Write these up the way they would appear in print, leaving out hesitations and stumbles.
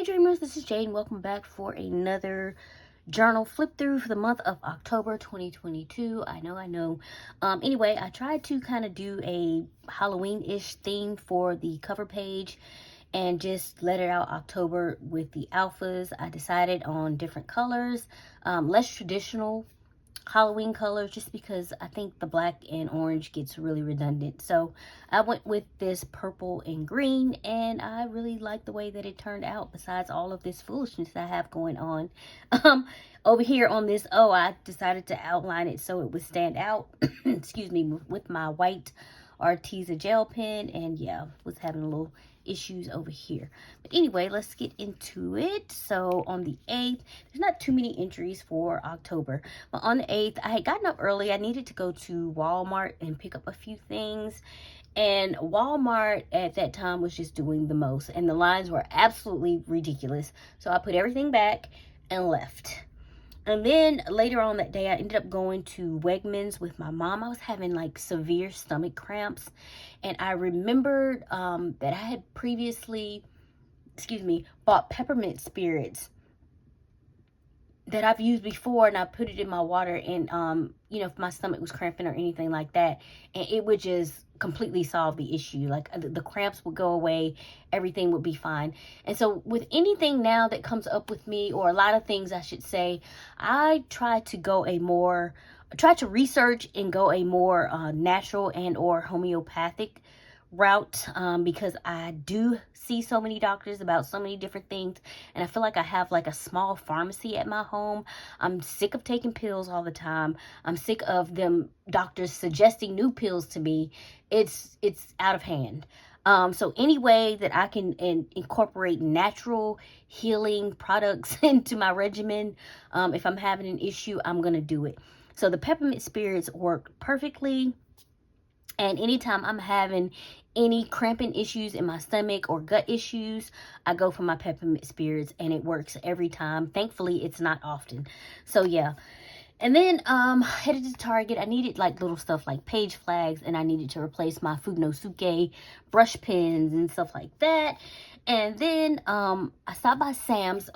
Dreamers, this is Jade and welcome back for another journal flip through for the month of October 2022. I know. Anyway, I tried to kind of do a Halloween-ish theme for the cover page and just let it out October with the alphas. I decided on different colors, less traditional Halloween colors, just because I think the black and orange gets really redundant. So I went with this purple and green, and I really like the way that it turned out, besides all of this foolishness that I have going on. Over here on this, I decided to outline it so it would stand out, excuse me, with my white Arteza gel pen, and yeah, was having a little issues over here. But anyway, let's get into it. So on the 8th, there's not too many entries for October, but on the 8th, I had gotten up early. I needed to go to Walmart and pick up a few things, and Walmart at that time was just doing the most, and the lines were absolutely ridiculous. So I put everything back and left. And then later on that day, I ended up going to Wegmans with my mom. I was having like severe stomach cramps. And I remembered that I had previously, bought peppermint spirits that I've used before. And I put it in my water, and, if my stomach was cramping or anything like that. And it would just completely solve the issue. Like the cramps would go away, everything would be fine. And so with anything now that comes up with me, or a lot of things I should say, I try to research and go a more natural and or homeopathic route, because I do see so many doctors about so many different things, and I feel like I have like a small pharmacy at my home. I'm sick of taking pills all the time. I'm sick of them doctors suggesting new pills to me. It's out of hand. So any way that I can incorporate natural healing products into my regimen, if I'm having an issue, I'm gonna do it. So the peppermint spirits work perfectly. And anytime I'm having any cramping issues in my stomach or gut issues, I go for my peppermint spirits, and it works every time. Thankfully, it's not often. So yeah. And then headed to Target. I needed like little stuff like page flags, and I needed to replace my Funosuke brush pens and stuff like that. And then I stopped by Sam's,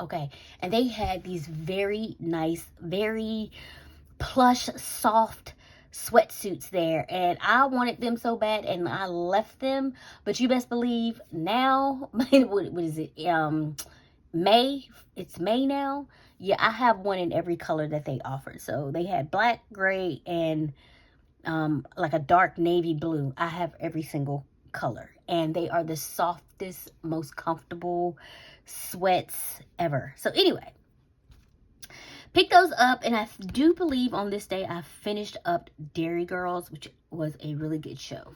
and they had these very nice, very plush, soft sweatsuits there, and I wanted them so bad, and I left them. But you best believe now, what is it, May? It's May now. Yeah, I have one in every color that they offered. So they had black, gray, and like a dark navy blue. I have every single color, and they are the softest, most comfortable sweats ever. So anyway, pick those up, and I do believe on this day I finished up Dairy Girls, which was a really good show.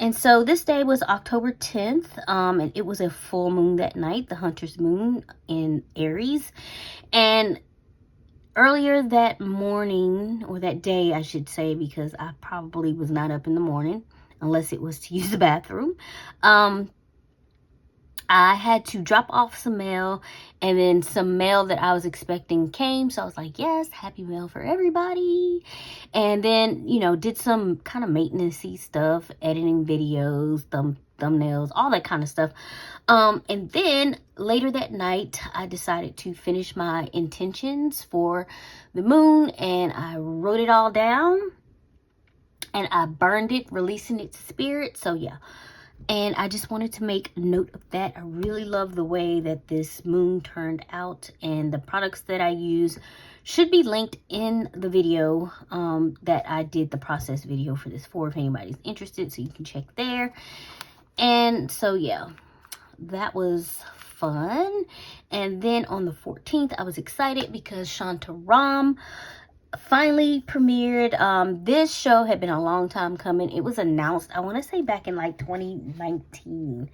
And so this day was October 10th, and it was a full moon that night, the Hunter's Moon in Aries. And earlier that morning, or that day I should say, because I probably was not up in the morning, unless it was to use the bathroom, I had to drop off some mail, and then some mail that I was expecting came. So I was like, yes, happy mail for everybody. And then, did some kind of maintenance-y stuff, editing videos, thumbnails, all that kind of stuff. And then later that night, I decided to finish my intentions for the moon, and I wrote it all down, and I burned it, releasing its spirit. So yeah. And I just wanted to make note of that. I really love the way that this moon turned out, and the products that I use should be linked in the video that I did the process video for this for, if anybody's interested, so you can check there. And so yeah, that was fun. And then on the 14th, I was excited because Shantaram finally premiered. This show had been a long time coming. It was announced, I want to say, back in like 2019.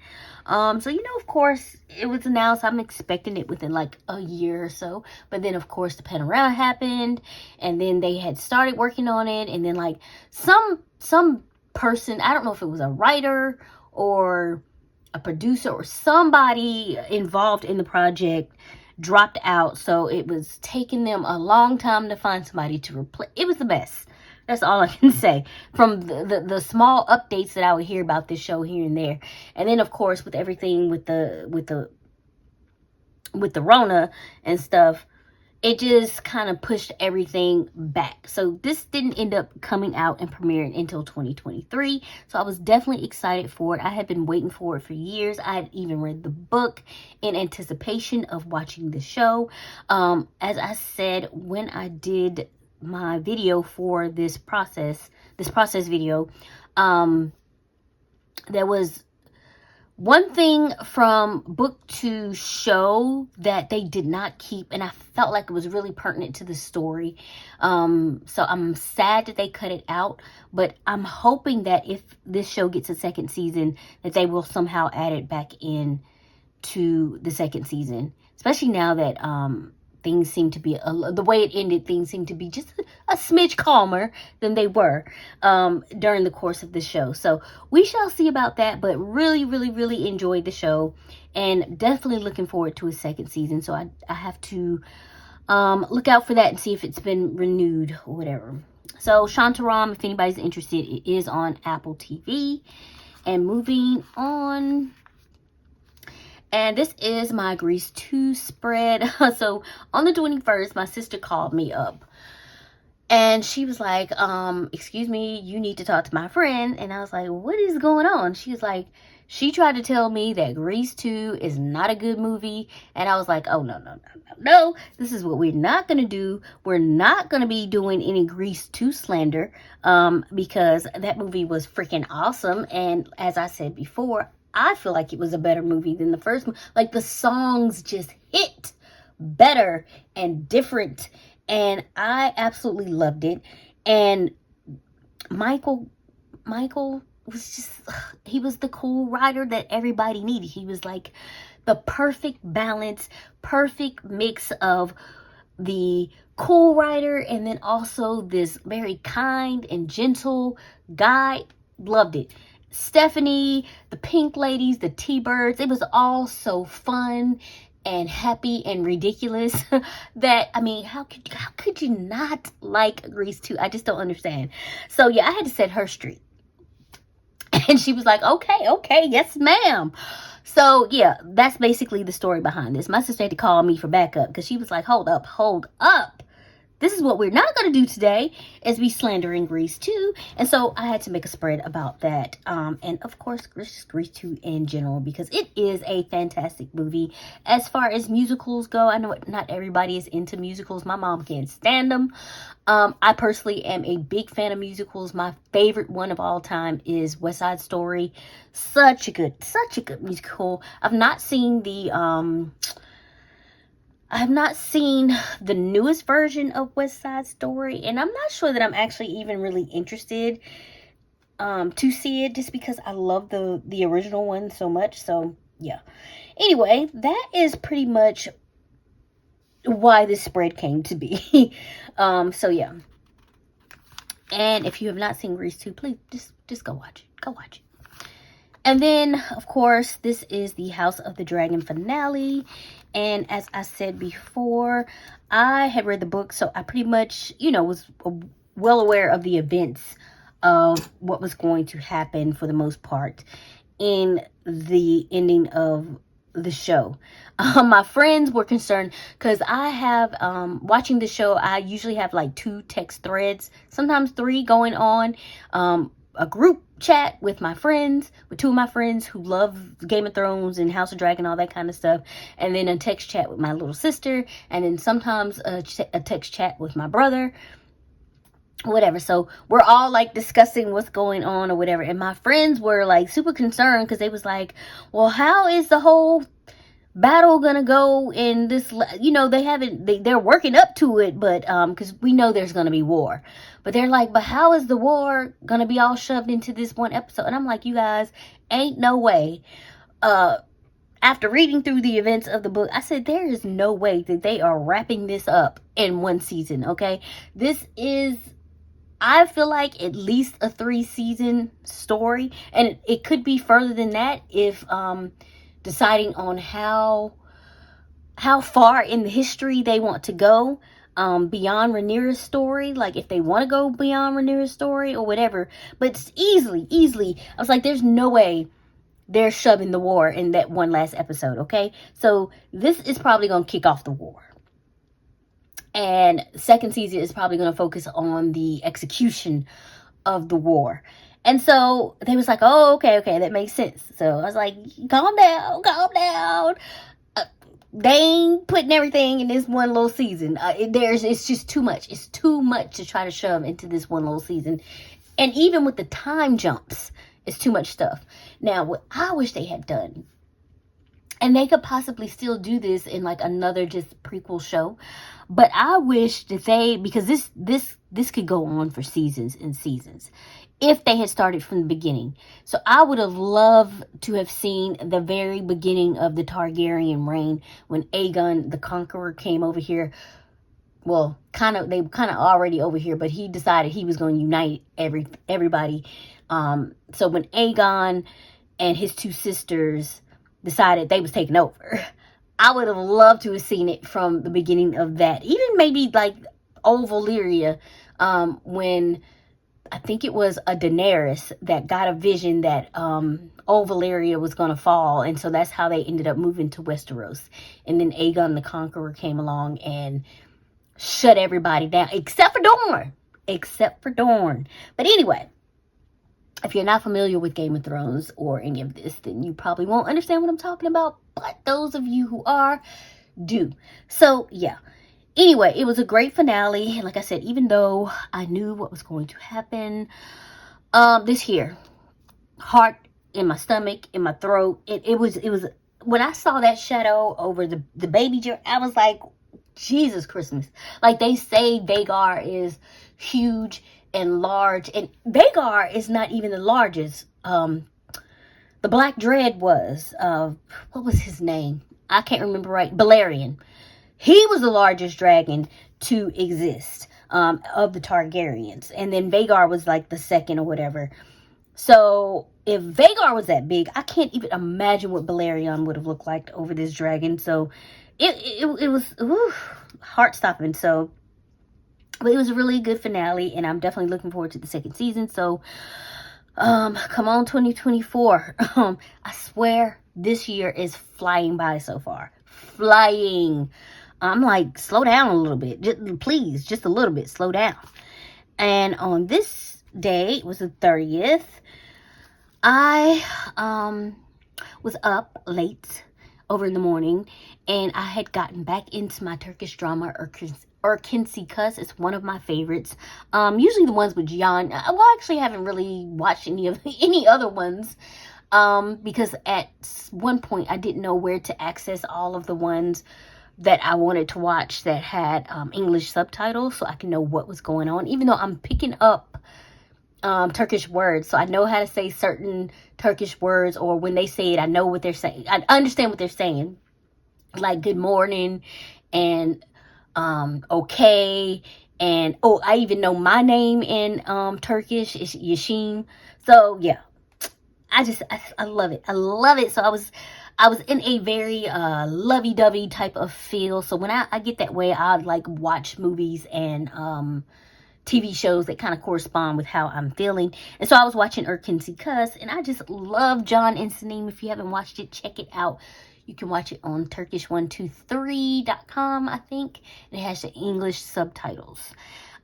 So of course it was announced. I'm expecting it within like a year or so, but then of course the panorama happened, and then they had started working on it, and then like some person, I don't know if it was a writer or a producer or somebody involved in the project, dropped out. So it was taking them a long time to find somebody to replace. It was the best. That's all I can say from the small updates that I would hear about this show here and there. And then of course with everything with the with the Rona and stuff, it just kind of pushed everything back. So this didn't end up coming out and premiering until 2023. So I was definitely excited for it. I had been waiting for it for years. I had even read the book in anticipation of watching the show. As I said, when I did my video for this process video, there was one thing from book to show that they did not keep, and I felt like it was really pertinent to the story. So I'm sad that they cut it out, but I'm hoping that if this show gets a second season, that they will somehow add it back in to the second season, especially now that things seem to be, the way it ended, things seem to be just a smidge calmer than they were during the course of the show. So we shall see about that, but really, really, really enjoyed the show and definitely looking forward to a second season. So I have to look out for that and see if it's been renewed or whatever. So Shantaram, if anybody's interested, it is on Apple TV. And moving on, and this is my Grease 2 spread. So on the 21st, my sister called me up. And she was like, excuse me, you need to talk to my friend. And I was like, what is going on? She was like, she tried to tell me that Grease 2 is not a good movie. And I was like, oh, no. This is what we're not going to do. We're not going to be doing any Grease 2 slander because that movie was freaking awesome. And as I said before, I feel like it was a better movie than the first one. Like, the songs just hit better and different. And I absolutely loved it. And Michael was just, he was the cool writer that everybody needed. He was like the perfect balance, perfect mix of the cool writer and then also this very kind and gentle guy. Loved it. Stephanie, the Pink Ladies, the T-Birds, it was all so fun and happy and ridiculous that, I mean, how could you not like Grease 2? I just don't understand. So yeah, I had to set her straight. And she was like, okay, yes ma'am. So yeah, that's basically the story behind this. My sister had to call me for backup because she was like, hold up. This is what we're not going to do today, is be slandering Grease 2. And so I had to make a spread about that. And of course, Grease 2 in general, because it is a fantastic movie. As far as musicals go, I know not everybody is into musicals. My mom can't stand them. I personally am a big fan of musicals. My favorite one of all time is West Side Story. Such a good musical. I've not seen the newest version of West Side Story, and I'm not sure that I'm actually even really interested to see it, just because I love the original one so much. So yeah. Anyway, that is pretty much why this spread came to be. So yeah. And if you have not seen Grease 2, please just go watch it. Go watch it. And then, of course, this is the House of the Dragon finale. And as I said before, I had read the book, so I pretty much, was well aware of the events of what was going to happen for the most part in the ending of the show. My friends were concerned because I have, watching the show, I usually have like 2 text threads, sometimes 3 going on. A group chat with my friends, with 2 of my friends who love Game of Thrones and House of Dragon, all that kind of stuff. And then a text chat with my little sister. And then sometimes a text chat with my brother. Whatever. So we're all like discussing what's going on or whatever. And my friends were like super concerned because they was like, well, how is the whole battle gonna go in this, they're working up to it, but because we know there's gonna be war, but they're like, but how is the war gonna be all shoved into this one episode? And I'm like, you guys, ain't no way. After reading through the events of the book, I said, there is no way that they are wrapping this up in one season. Okay, this is, I feel like, at least a 3-season story, and it could be further than that if deciding on how far in the history they want to go beyond Rhaenyra's story, like if they want to go beyond Rhaenyra's story or whatever. But it's easily, I was like, there's no way they're shoving the war in that one last episode, okay? So this is probably going to kick off the war. And second season is probably going to focus on the execution of the war. And so they was like, oh, okay, that makes sense. So I was like, calm down. They ain't putting everything in this one little season. It's just too much. It's too much to try to shove into this one little season. And even with the time jumps, it's too much stuff. Now, what I wish they had done, and they could possibly still do this in like another just prequel show, but I wish that because this could go on for seasons and seasons if they had started from the beginning. So I would have loved to have seen the very beginning of the Targaryen reign when Aegon the Conqueror came over here. Well, they were kind of already over here, but he decided he was going to unite everybody. So when Aegon and his two sisters decided they was taking over, I would have loved to have seen it from the beginning of that. Even maybe like old Valyria, when I think it was a Daenerys that got a vision that old Valyria was going to fall. And so that's how they ended up moving to Westeros. And then Aegon the Conqueror came along and shut everybody down, except for Dorne. But anyway, if you're not familiar with Game of Thrones or any of this, then you probably won't understand what I'm talking about. But those of you who are, do. So, yeah. Anyway, it was a great finale. And like I said, even though I knew what was going to happen, this here, heart in my stomach, in my throat, it was, when I saw that shadow over the baby, I was like, Jesus Christmas. Like they say Vhagar is huge and large, and Vhagar is not even the largest. The Black Dread was, what was his name? I can't remember right. Balerion. He was the largest dragon to exist, of the Targaryens. And then Vhagar was like the second or whatever. So if Vhagar was that big, I can't even imagine what Balerion would have looked like over this dragon. So it was heart-stopping. So, but it was a really good finale, and I'm definitely looking forward to the second season. So, come on 2024. I swear this year is flying by so far. Flying. I'm like, slow down a little bit. Please, just a little bit. Slow down. And on this day, it was the 30th, I was up late over in the morning, and I had gotten back into my Turkish drama, Erkinci Kuss. It's one of my favorites. Usually the ones with Can. Well, I actually haven't really watched any other ones, because at one point I didn't know where to access all of the ones that I wanted to watch that had English subtitles, so I can know what was going on, even though I'm picking up Turkish words, so I know how to say certain Turkish words, or when they say it, I know what they're saying. I understand what they're saying, like good morning and okay, and I even know my name in Turkish is Yashim. So yeah, I love it. I love it. So I was in a very lovey-dovey type of feel. So when I get that way, I like watch movies and TV shows that kind of correspond with how I'm feeling. And so I was watching Erkinci Kuss, and I just love Can and Sanim. If you haven't watched it, check it out. You can watch it on Turkish123.com, I think. And it has the English subtitles.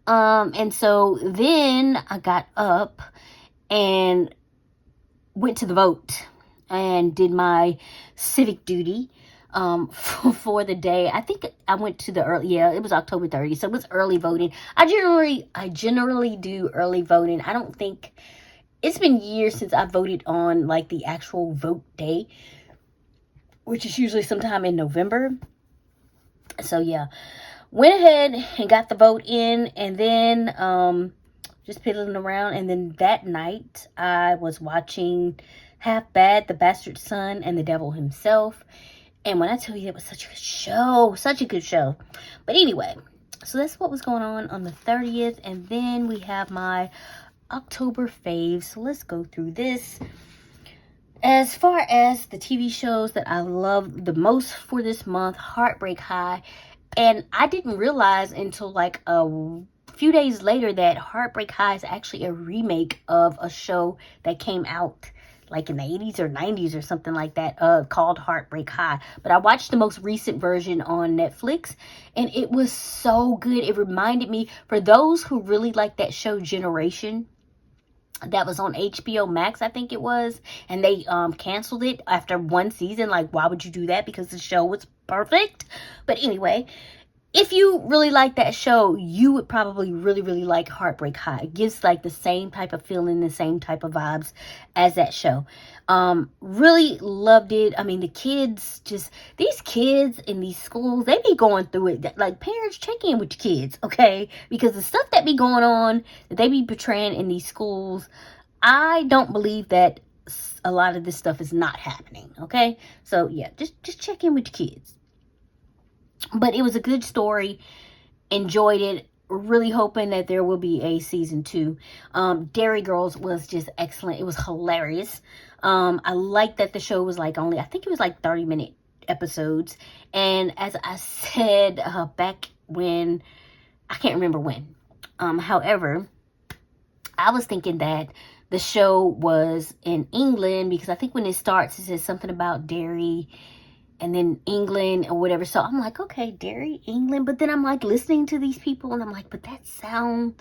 And so then I got up and went to the vote and did my civic duty for the day. I think I went to it was October 30th, so it was early voting. I generally do early voting. I don't think, it's been years since I voted on like the actual vote day, which is usually sometime in November. So yeah, went ahead and got the vote in, and then just piddling around. And then that night I was watching Half Bad, The Bastard Son, and The Devil Himself. And when I tell you, it was such a good show. But anyway, so that's what was going on the 30th. And then we have my October faves. So let's go through this. As far as the TV shows that I love the most for this month, Heartbreak High. And I didn't realize until like a few days later that Heartbreak High is actually a remake of a show that came out like in the 80s or 90s or something like that, called Heartbreak High. But I watched the most recent version on Netflix, and it was so good. It reminded me, for those who really like that show Generation, that was on HBO Max, I think it was, and they canceled it after one season. Like, why would you do that? Because the show was perfect. But anyway, if you really like that show, you would probably really, really like Heartbreak High. It gives like the same type of feeling, the same type of vibes as that show. Really loved it. I mean, the kids, just these kids in these schools, they be going through it. Like, parents, check in with your kids, okay? Because the stuff that be going on, that they be portraying in these schools, I don't believe that a lot of this stuff is not happening, okay? So yeah, just check in with your kids. But it was a good story. Enjoyed it. Really hoping that there will be a season 2. Dairy Girls was just excellent. It was hilarious. I like that the show was like only, I think it was like 30-minute episodes. And as I said back when, I can't remember when. However, I was thinking that the show was in England, because I think when it starts, it says something about dairy and then England or whatever. So I'm like, okay, Derry, England. But then I'm like listening to these people, and I'm like, but they sound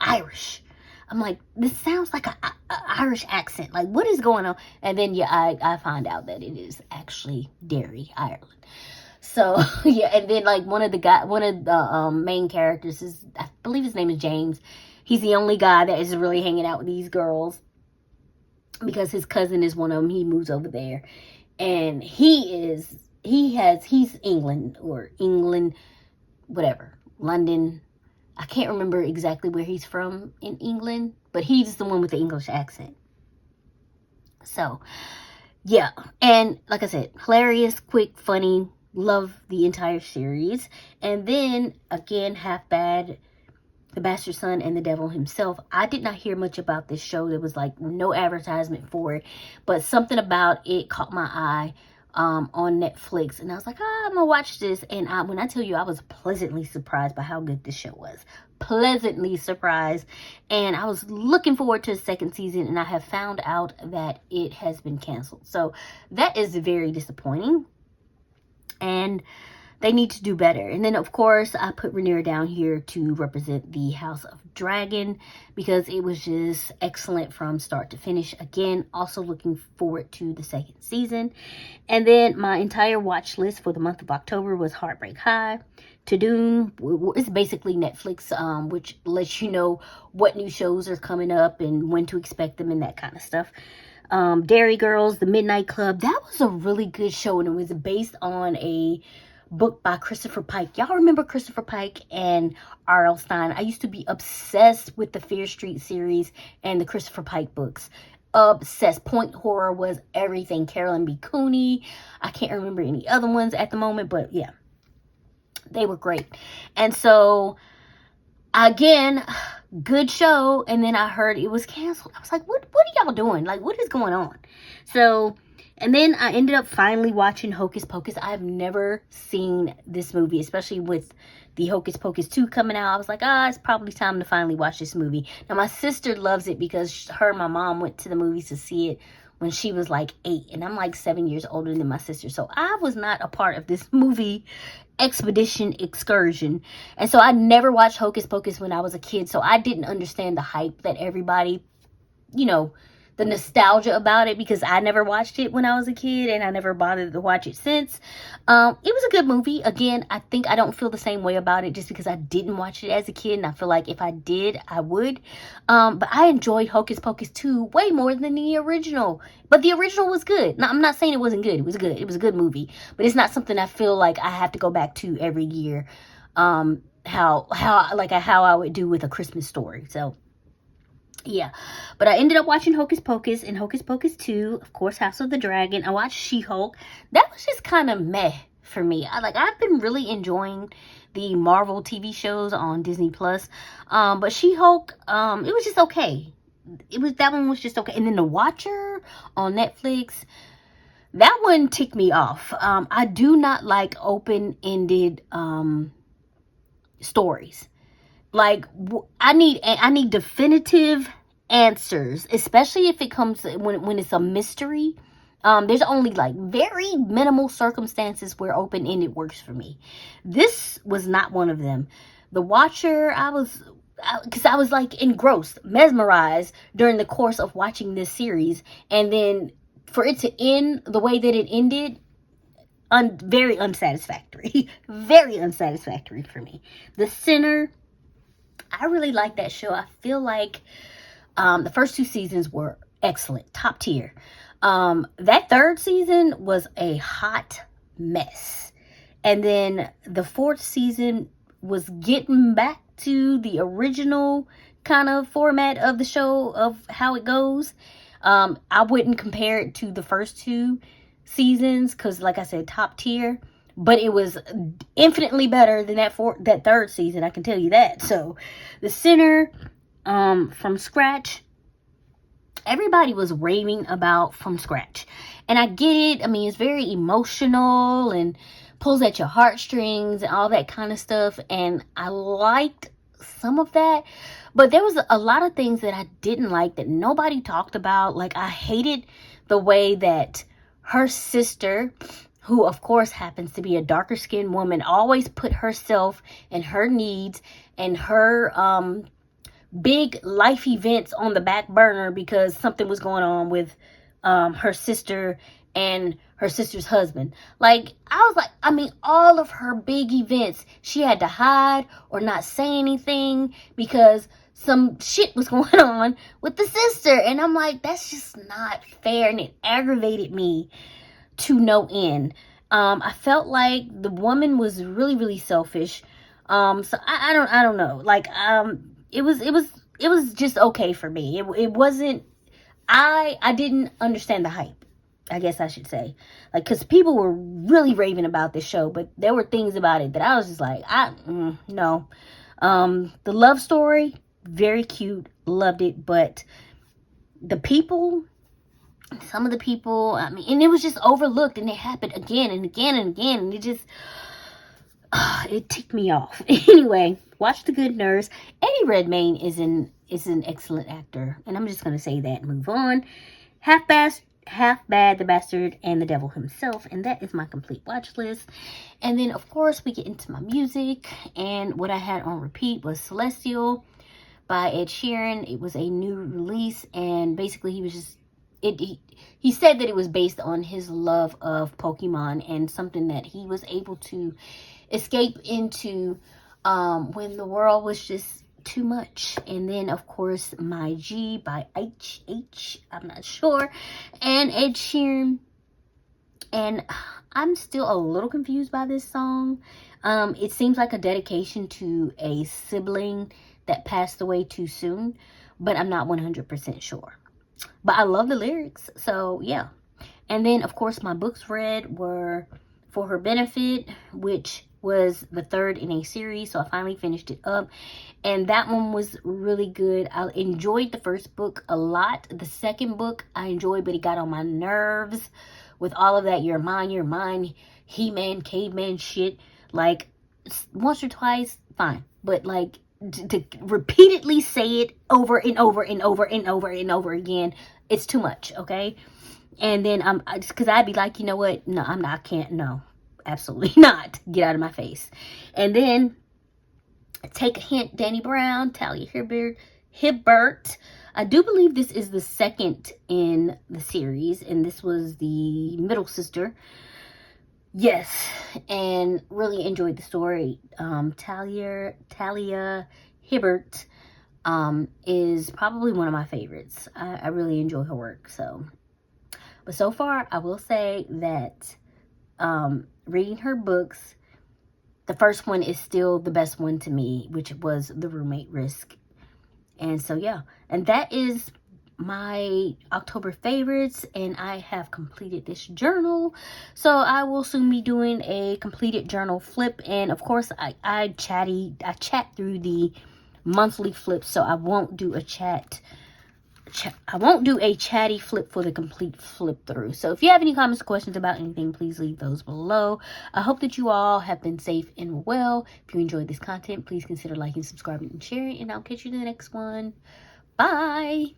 Irish. I'm like, this sounds like a Irish accent. Like, what is going on? And then, yeah, I find out that it is actually Derry, Ireland. So, yeah, and then, like, one of the main characters is, I believe his name is James. He's the only guy that is really hanging out with these girls, because his cousin is one of them. He moves over there. And he's England, whatever, London. I can't remember exactly where he's from in England, but he's the one with the English accent. So, yeah. And like I said, hilarious, quick, funny, love the entire series. And then, again, Half Bad, The Bastard Son, and the Devil Himself. I did not hear much about this show. There was like no advertisement for it, but something about it caught my eye on Netflix, and I was like, I'm gonna watch this. And when I tell you, I was pleasantly surprised by how good this show was. Pleasantly surprised. And I was looking forward to the second season, and I have found out that it has been canceled. So that is very disappointing, and they need to do better. And then, of course, I put Rhaenyra down here to represent the House of Dragon, because it was just excellent from start to finish. Again, also looking forward to the second season. And then my entire watch list for the month of October was Heartbreak High, To Doom. It's basically Netflix, which lets you know what new shows are coming up and when to expect them and that kind of stuff. Dairy Girls, The Midnight Club. That was a really good show, and it was based on a book by Christopher Pike. Y'all remember Christopher Pike and R.L. Stine? I used to be obsessed with the Fear Street series and the Christopher Pike books. Obsessed. Point Horror was everything. Carolyn B. Cooney. I can't remember any other ones at the moment, but yeah, they were great. And so, again, good show. And then I heard it was canceled. I was like, what are y'all doing? Like, what is going on? So, and then I ended up finally watching Hocus Pocus. I've never seen this movie, especially with the Hocus Pocus 2 coming out. I was like, it's probably time to finally watch this movie. Now, my sister loves it because her and my mom went to the movies to see it when she was like 8. And I'm like 7 years older than my sister. So I was not a part of this movie excursion. And so I never watched Hocus Pocus when I was a kid. So I didn't understand the hype that everybody, the nostalgia about it, because I never watched it when I was a kid, and I never bothered to watch it since. It was a good movie. Again, I think I don't feel the same way about it just because I didn't watch it as a kid, and I feel like if I did, I would. But I enjoyed Hocus Pocus 2 way more than the original. But the original was good. Now, I'm not saying it wasn't good. It was good. It was a good movie. But it's not something I feel like I have to go back to every year. How I would do with A Christmas Story. So, yeah, but I ended up watching Hocus Pocus and Hocus Pocus 2, of course, House of the Dragon. I watched She-Hulk. That was just kind of meh for me. I've been really enjoying the Marvel TV shows on Disney Plus. But She-Hulk, it was just okay. That one was just okay. And then The Watcher on Netflix, that one ticked me off. I do not like open-ended stories. Like, I need definitive answers, especially if it comes when it's a mystery. There's only like very minimal circumstances where open-ended works for me. This was not one of them. The Watcher, because I was like engrossed, mesmerized during the course of watching this series, and then for it to end the way that it ended, very unsatisfactory. Very unsatisfactory for me. The Sinner, I really like that show. I feel like the first 2 seasons were excellent, top tier. That 3rd season was a hot mess. And then the 4th season was getting back to the original kind of format of the show, of how it goes. I wouldn't compare it to the first 2 seasons because, like I said, top tier. But it was infinitely better than that 3rd season, I can tell you that. So, The Sinner, from scratch, everybody was raving about from scratch. And I get it. I mean, it's very emotional and pulls at your heartstrings and all that kind of stuff. And I liked some of that. But there was a lot of things that I didn't like that nobody talked about. Like, I hated the way that her sister, who of course happens to be a darker skinned woman, always put herself and her needs and her big life events on the back burner because something was going on with her sister and her sister's husband. Like, I was like, I mean, all of her big events, she had to hide or not say anything because some shit was going on with the sister. And I'm like, that's just not fair. And it aggravated me to no end. I felt like the woman was really, really selfish. So I don't know. Like, it was just okay for me. It wasn't, I didn't understand the hype, I guess I should say. Like, because people were really raving about this show, but there were things about it that I was just like, no. The love story, very cute, loved it, but some of the people, I mean, and it was just overlooked, and it happened again and again and again, and it just, it ticked me off. Anyway, watch The Good Nurse. Eddie Redmayne is an excellent actor, and I'm just gonna say that and move on. Half Bad, The Bastard, and The Devil Himself, and that is my complete watch list. And then, of course, we get into my music, and what I had on repeat was Celestial by Ed Sheeran. It was a new release, and basically he was just, he said that it was based on his love of Pokemon and something that he was able to escape into when the world was just too much. And then, of course, My G by H, I'm not sure, and Ed Sheeran. And I'm still a little confused by this song. It seems like a dedication to a sibling that passed away too soon, but I'm not 100% sure. But I love the lyrics, so yeah. And then, of course, my books read were For Her Benefit, which was the 3rd in a series, so I finally finished it up. And that one was really good. I enjoyed the first book a lot. The second book I enjoyed, but it got on my nerves with all of that You're mine, He-Man, caveman shit. Like, once or twice, fine. But, like, to repeatedly say it over and over and over and over and over again, it's too much, okay? And then because I'd be like, you know what? No, I can't. No, absolutely not. Get out of my face. And then Take a Hint, Danny Brown, Talia Hibbert. I do believe this is the 2nd in the series, and this was the middle sister. Yes, and really enjoyed the story. Talia Hibbert is probably one of my favorites. I really enjoy her work. But so far, I will say that reading her books, the first one is still the best one to me, which was The Roommate Risk. And so, yeah. And that is my October favorites, and I have completed this journal. So I will soon be doing a completed journal flip. And of course, I chat through the monthly flips, so I won't do a chatty flip for the complete flip through. So if you have any comments or questions about anything, please leave those below. I hope that you all have been safe and well. If you enjoyed this content, please consider liking, subscribing, and sharing, and I'll catch you in the next one. Bye.